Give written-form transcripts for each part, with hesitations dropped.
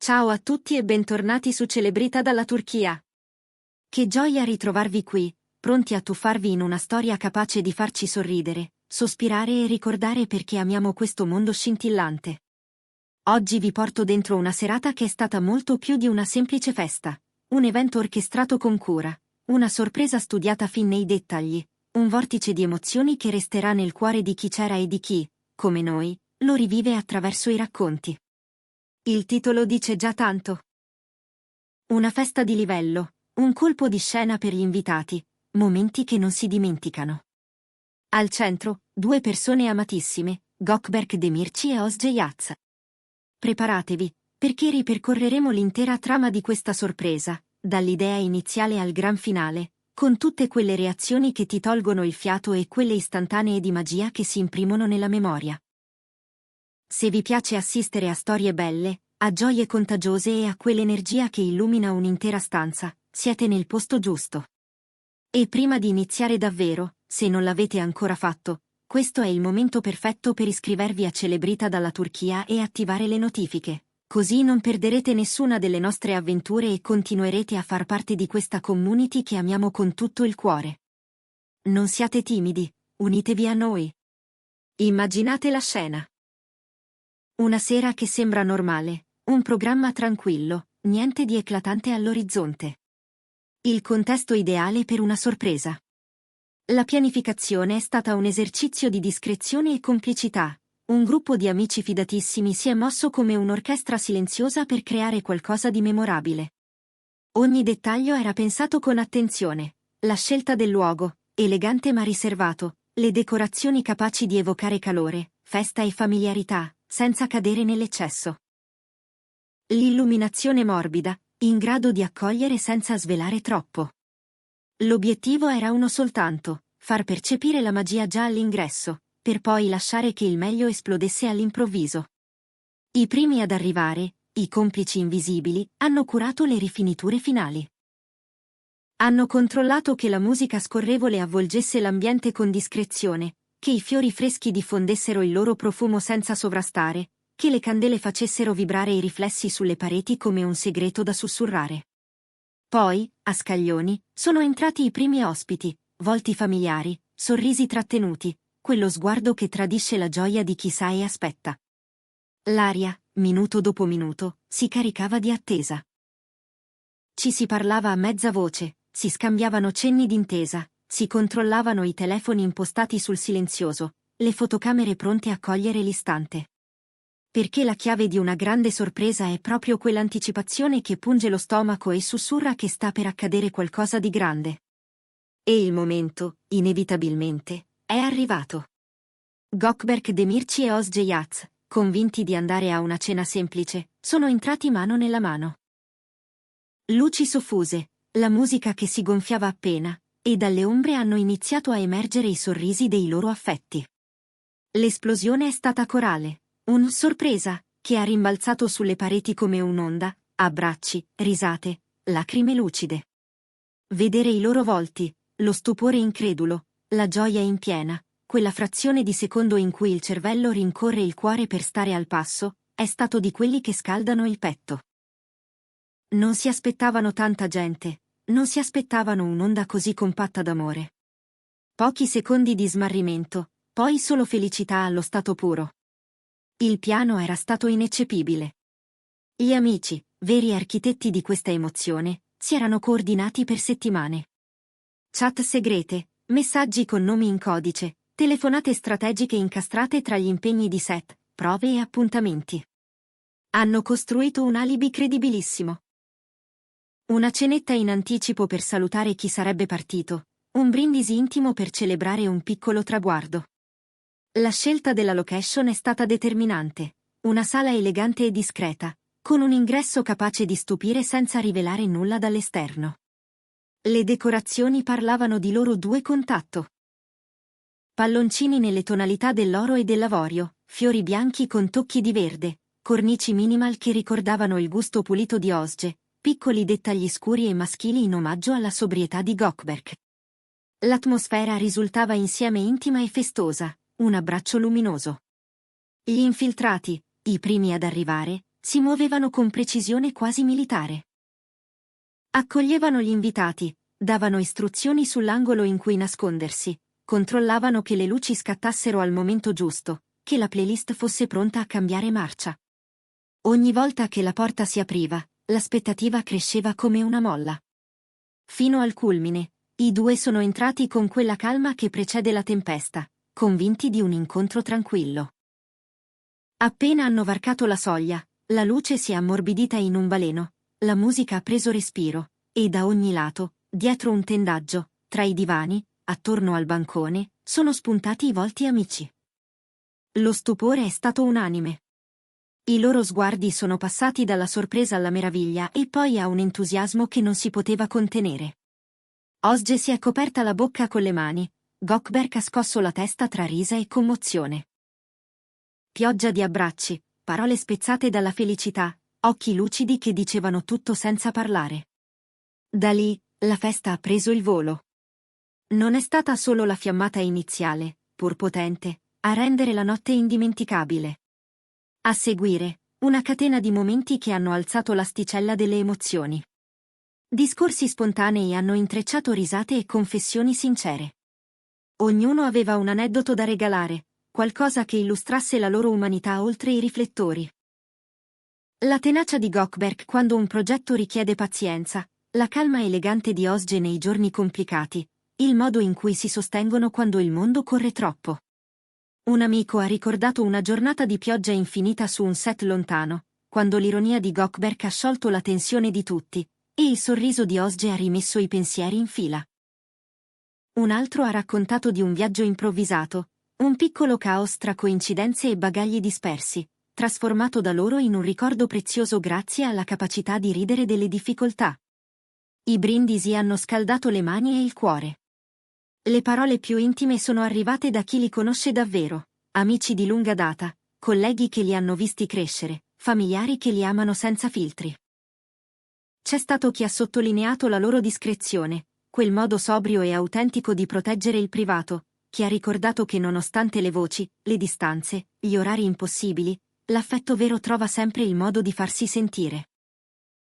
Ciao a tutti e bentornati su Celebrita dalla Turchia. Che gioia ritrovarvi qui, pronti a tuffarvi in una storia capace di farci sorridere, sospirare e ricordare perché amiamo questo mondo scintillante. Oggi vi porto dentro una serata che è stata molto più di una semplice festa, un evento orchestrato con cura, una sorpresa studiata fin nei dettagli, un vortice di emozioni che resterà nel cuore di chi c'era e di chi, come noi, lo rivive attraverso i racconti. Il titolo dice già tanto. Una festa di livello, un colpo di scena per gli invitati, momenti che non si dimenticano. Al centro, due persone amatissime, Gökberk Demirci e Özge Yağız. Preparatevi, perché ripercorreremo l'intera trama di questa sorpresa, dall'idea iniziale al gran finale, con tutte quelle reazioni che ti tolgono il fiato e quelle istantanee di magia che si imprimono nella memoria. Se vi piace assistere a storie belle, a gioie contagiose e a quell'energia che illumina un'intera stanza, siete nel posto giusto. E prima di iniziare davvero, se non l'avete ancora fatto, questo è il momento perfetto per iscrivervi a Celebrita dalla Turchia e attivare le notifiche, così non perderete nessuna delle nostre avventure e continuerete a far parte di questa community che amiamo con tutto il cuore. Non siate timidi, unitevi a noi. Immaginate la scena. Una sera che sembra normale, un programma tranquillo, niente di eclatante all'orizzonte. Il contesto ideale per una sorpresa. La pianificazione è stata un esercizio di discrezione e complicità. Un gruppo di amici fidatissimi si è mosso come un'orchestra silenziosa per creare qualcosa di memorabile. Ogni dettaglio era pensato con attenzione. La scelta del luogo, elegante ma riservato, le decorazioni capaci di evocare calore, festa e familiarità, senza cadere nell'eccesso. L'illuminazione morbida, in grado di accogliere senza svelare troppo. L'obiettivo era uno soltanto, far percepire la magia già all'ingresso, per poi lasciare che il meglio esplodesse all'improvviso. I primi ad arrivare, i complici invisibili, hanno curato le rifiniture finali. Hanno controllato che la musica scorrevole avvolgesse l'ambiente con discrezione, che i fiori freschi diffondessero il loro profumo senza sovrastare, che le candele facessero vibrare i riflessi sulle pareti come un segreto da sussurrare. Poi, a scaglioni, sono entrati i primi ospiti, volti familiari, sorrisi trattenuti, quello sguardo che tradisce la gioia di chi sa e aspetta. L'aria, minuto dopo minuto, si caricava di attesa. Ci si parlava a mezza voce, si scambiavano cenni d'intesa, si controllavano i telefoni impostati sul silenzioso, le fotocamere pronte a cogliere l'istante. Perché la chiave di una grande sorpresa è proprio quell'anticipazione che punge lo stomaco e sussurra che sta per accadere qualcosa di grande. E il momento, inevitabilmente, è arrivato. Gökberk Demirci e Özge Yağız, convinti di andare a una cena semplice, sono entrati mano nella mano. Luci soffuse, la musica che si gonfiava appena, e dalle ombre hanno iniziato a emergere i sorrisi dei loro affetti. L'esplosione è stata corale, un sorpresa, che ha rimbalzato sulle pareti come un'onda, abbracci, risate, lacrime lucide. Vedere i loro volti, lo stupore incredulo, la gioia in piena, quella frazione di secondo in cui il cervello rincorre il cuore per stare al passo, è stato di quelli che scaldano il petto. Non si aspettavano tanta gente, non si aspettavano un'onda così compatta d'amore. Pochi secondi di smarrimento, poi solo felicità allo stato puro. Il piano era stato ineccepibile. Gli amici, veri architetti di questa emozione, si erano coordinati per settimane. Chat segrete, messaggi con nomi in codice, telefonate strategiche incastrate tra gli impegni di set, prove e appuntamenti. Hanno costruito un alibi credibilissimo. Una cenetta in anticipo per salutare chi sarebbe partito, un brindisi intimo per celebrare un piccolo traguardo. La scelta della location è stata determinante, una sala elegante e discreta, con un ingresso capace di stupire senza rivelare nulla dall'esterno. Le decorazioni parlavano di loro due contatto. Palloncini nelle tonalità dell'oro e dell'avorio, fiori bianchi con tocchi di verde, cornici minimal che ricordavano il gusto pulito di Özge, piccoli dettagli scuri e maschili in omaggio alla sobrietà di Gökberk. L'atmosfera risultava insieme intima e festosa, un abbraccio luminoso. Gli infiltrati, i primi ad arrivare, si muovevano con precisione quasi militare. Accoglievano gli invitati, davano istruzioni sull'angolo in cui nascondersi, controllavano che le luci scattassero al momento giusto, che la playlist fosse pronta a cambiare marcia. Ogni volta che la porta si apriva, l'aspettativa cresceva come una molla. Fino al culmine, i due sono entrati con quella calma che precede la tempesta, convinti di un incontro tranquillo. Appena hanno varcato la soglia, la luce si è ammorbidita in un baleno, la musica ha preso respiro, e da ogni lato, dietro un tendaggio, tra i divani, attorno al bancone, sono spuntati i volti amici. Lo stupore è stato unanime. I loro sguardi sono passati dalla sorpresa alla meraviglia e poi a un entusiasmo che non si poteva contenere. Osge si è coperta la bocca con le mani, Gökberk ha scosso la testa tra risa e commozione. Pioggia di abbracci, parole spezzate dalla felicità, occhi lucidi che dicevano tutto senza parlare. Da lì, la festa ha preso il volo. Non è stata solo la fiammata iniziale, pur potente, a rendere la notte indimenticabile. A seguire, una catena di momenti che hanno alzato l'asticella delle emozioni. Discorsi spontanei hanno intrecciato risate e confessioni sincere. Ognuno aveva un aneddoto da regalare, qualcosa che illustrasse la loro umanità oltre i riflettori. La tenacia di Gökberk quando un progetto richiede pazienza, la calma elegante di Özge nei giorni complicati, il modo in cui si sostengono quando il mondo corre troppo. Un amico ha ricordato una giornata di pioggia infinita su un set lontano, quando l'ironia di Gökberk ha sciolto la tensione di tutti, e il sorriso di Özge ha rimesso i pensieri in fila. Un altro ha raccontato di un viaggio improvvisato, un piccolo caos tra coincidenze e bagagli dispersi, trasformato da loro in un ricordo prezioso grazie alla capacità di ridere delle difficoltà. I brindisi hanno scaldato le mani e il cuore. Le parole più intime sono arrivate da chi li conosce davvero, amici di lunga data, colleghi che li hanno visti crescere, familiari che li amano senza filtri. C'è stato chi ha sottolineato la loro discrezione, quel modo sobrio e autentico di proteggere il privato, chi ha ricordato che nonostante le voci, le distanze, gli orari impossibili, l'affetto vero trova sempre il modo di farsi sentire.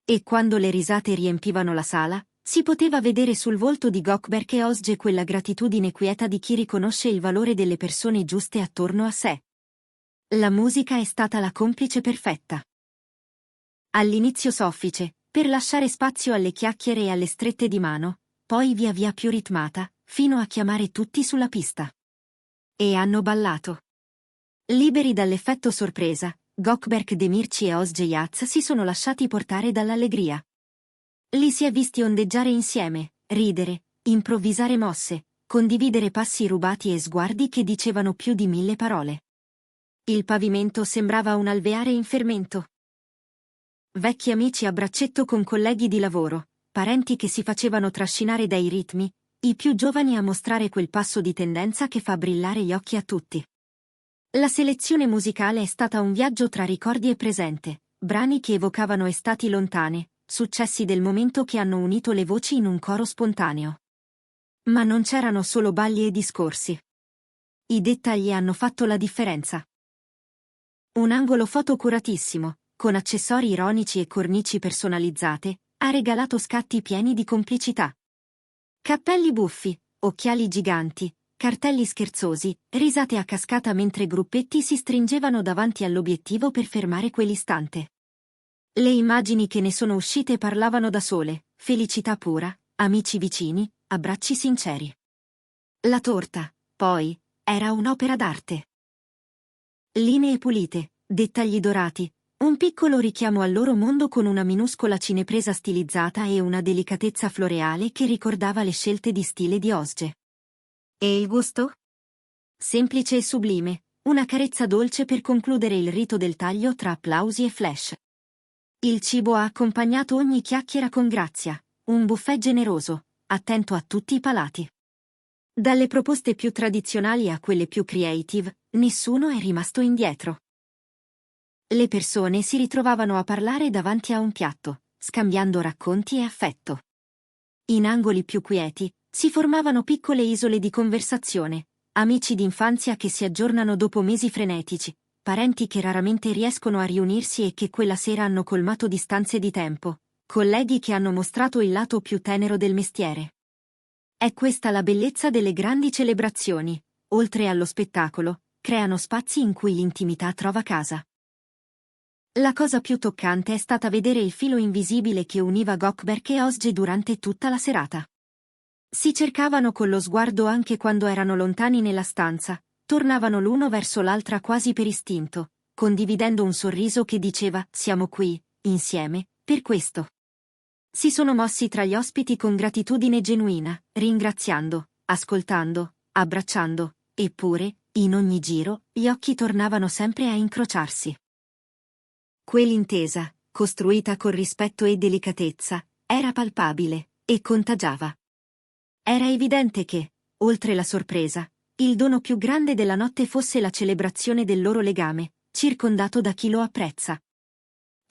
E quando le risate riempivano la sala, si poteva vedere sul volto di Gökberk e Özge quella gratitudine quieta di chi riconosce il valore delle persone giuste attorno a sé. La musica è stata la complice perfetta. All'inizio soffice, per lasciare spazio alle chiacchiere e alle strette di mano, poi via via più ritmata, fino a chiamare tutti sulla pista. E hanno ballato. Liberi dall'effetto sorpresa, Gökberk Demirci e Özge Yaz si sono lasciati portare dall'allegria. Li si è visti ondeggiare insieme, ridere, improvvisare mosse, condividere passi rubati e sguardi che dicevano più di 1000 parole. Il pavimento sembrava un alveare in fermento. Vecchi amici a braccetto con colleghi di lavoro, parenti che si facevano trascinare dai ritmi, i più giovani a mostrare quel passo di tendenza che fa brillare gli occhi a tutti. La selezione musicale è stata un viaggio tra ricordi e presente, brani che evocavano estati lontane, successi del momento che hanno unito le voci in un coro spontaneo. Ma non c'erano solo balli e discorsi. I dettagli hanno fatto la differenza. Un angolo foto curatissimo, con accessori ironici e cornici personalizzate, ha regalato scatti pieni di complicità. Cappelli buffi, occhiali giganti, cartelli scherzosi, risate a cascata mentre gruppetti si stringevano davanti all'obiettivo per fermare quell'istante. Le immagini che ne sono uscite parlavano da sole, felicità pura, amici vicini, abbracci sinceri. La torta, poi, era un'opera d'arte. Linee pulite, dettagli dorati, un piccolo richiamo al loro mondo con una minuscola cinepresa stilizzata e una delicatezza floreale che ricordava le scelte di stile di Özge. E il gusto? Semplice e sublime, una carezza dolce per concludere il rito del taglio tra applausi e flash. Il cibo ha accompagnato ogni chiacchiera con grazia, un buffet generoso, attento a tutti i palati. Dalle proposte più tradizionali a quelle più creative, nessuno è rimasto indietro. Le persone si ritrovavano a parlare davanti a un piatto, scambiando racconti e affetto. In angoli più quieti, si formavano piccole isole di conversazione, amici d'infanzia che si aggiornano dopo mesi frenetici, parenti che raramente riescono a riunirsi e che quella sera hanno colmato distanze di tempo, colleghi che hanno mostrato il lato più tenero del mestiere. È questa la bellezza delle grandi celebrazioni, oltre allo spettacolo, creano spazi in cui l'intimità trova casa. La cosa più toccante è stata vedere il filo invisibile che univa Gökberk e Özge durante tutta la serata. Si cercavano con lo sguardo anche quando erano lontani nella stanza, tornavano l'uno verso l'altra quasi per istinto, condividendo un sorriso che diceva «Siamo qui, insieme, per questo». Si sono mossi tra gli ospiti con gratitudine genuina, ringraziando, ascoltando, abbracciando, eppure, in ogni giro, gli occhi tornavano sempre a incrociarsi. Quell'intesa, costruita con rispetto e delicatezza, era palpabile, e contagiava. Era evidente che, oltre la sorpresa, il dono più grande della notte fosse la celebrazione del loro legame, circondato da chi lo apprezza.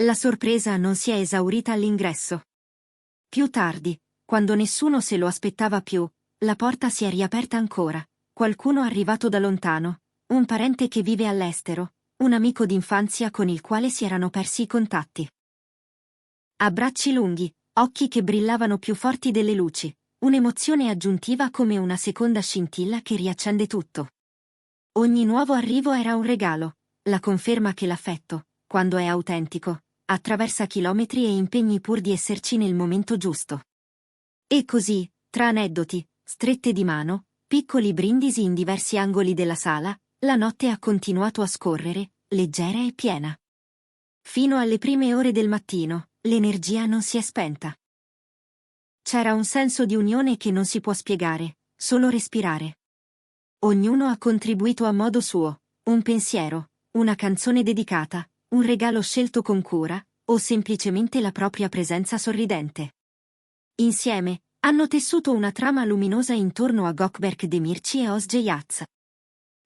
La sorpresa non si è esaurita all'ingresso. Più tardi, quando nessuno se lo aspettava più, la porta si è riaperta ancora, qualcuno arrivato da lontano, un parente che vive all'estero, un amico d'infanzia con il quale si erano persi i contatti. Abbracci lunghi, occhi che brillavano più forti delle luci, un'emozione aggiuntiva come una seconda scintilla che riaccende tutto. Ogni nuovo arrivo era un regalo, la conferma che l'affetto, quando è autentico, attraversa chilometri e impegni pur di esserci nel momento giusto. E così, tra aneddoti, strette di mano, piccoli brindisi in diversi angoli della sala, la notte ha continuato a scorrere, leggera e piena. Fino alle prime ore del mattino, l'energia non si è spenta. C'era un senso di unione che non si può spiegare, solo respirare. Ognuno ha contribuito a modo suo, un pensiero, una canzone dedicata, un regalo scelto con cura, o semplicemente la propria presenza sorridente. Insieme, hanno tessuto una trama luminosa intorno a Gökberk Demirci e Özge Yağız.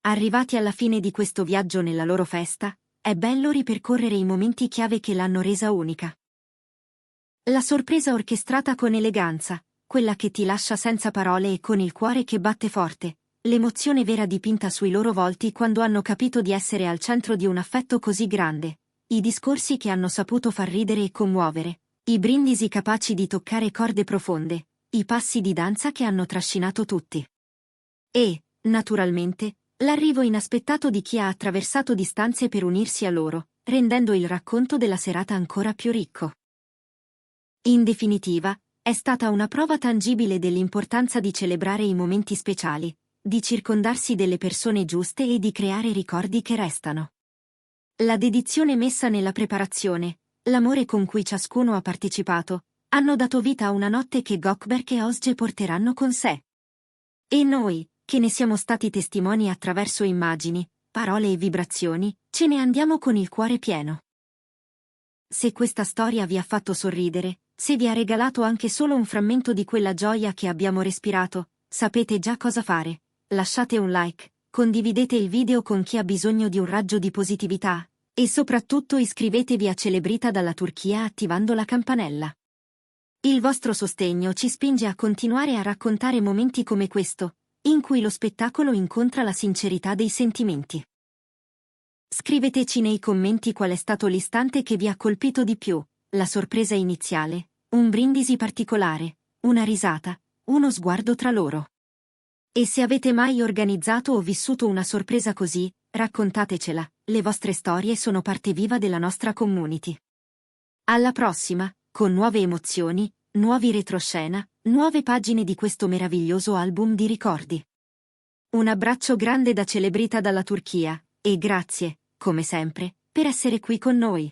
Arrivati alla fine di questo viaggio nella loro festa, è bello ripercorrere i momenti chiave che l'hanno resa unica. La sorpresa orchestrata con eleganza, quella che ti lascia senza parole e con il cuore che batte forte, l'emozione vera dipinta sui loro volti quando hanno capito di essere al centro di un affetto così grande, i discorsi che hanno saputo far ridere e commuovere, i brindisi capaci di toccare corde profonde, i passi di danza che hanno trascinato tutti. E, naturalmente, l'arrivo inaspettato di chi ha attraversato distanze per unirsi a loro, rendendo il racconto della serata ancora più ricco. In definitiva, è stata una prova tangibile dell'importanza di celebrare i momenti speciali, di circondarsi delle persone giuste e di creare ricordi che restano. La dedizione messa nella preparazione, l'amore con cui ciascuno ha partecipato, hanno dato vita a una notte che Gökberk e Özge porteranno con sé. E noi, che ne siamo stati testimoni attraverso immagini, parole e vibrazioni, ce ne andiamo con il cuore pieno. Se questa storia vi ha fatto sorridere, se vi ha regalato anche solo un frammento di quella gioia che abbiamo respirato, sapete già cosa fare. Lasciate un like, condividete il video con chi ha bisogno di un raggio di positività, e soprattutto iscrivetevi a Celebrita dalla Turchia attivando la campanella. Il vostro sostegno ci spinge a continuare a raccontare momenti come questo, in cui lo spettacolo incontra la sincerità dei sentimenti. Scriveteci nei commenti qual è stato l'istante che vi ha colpito di più, la sorpresa iniziale, un brindisi particolare, una risata, uno sguardo tra loro. E se avete mai organizzato o vissuto una sorpresa così, raccontatecela, le vostre storie sono parte viva della nostra community. Alla prossima, con nuove emozioni, nuovi retroscena, nuove pagine di questo meraviglioso album di ricordi. Un abbraccio grande da Celebrita dalla Turchia, e grazie, come sempre, per essere qui con noi.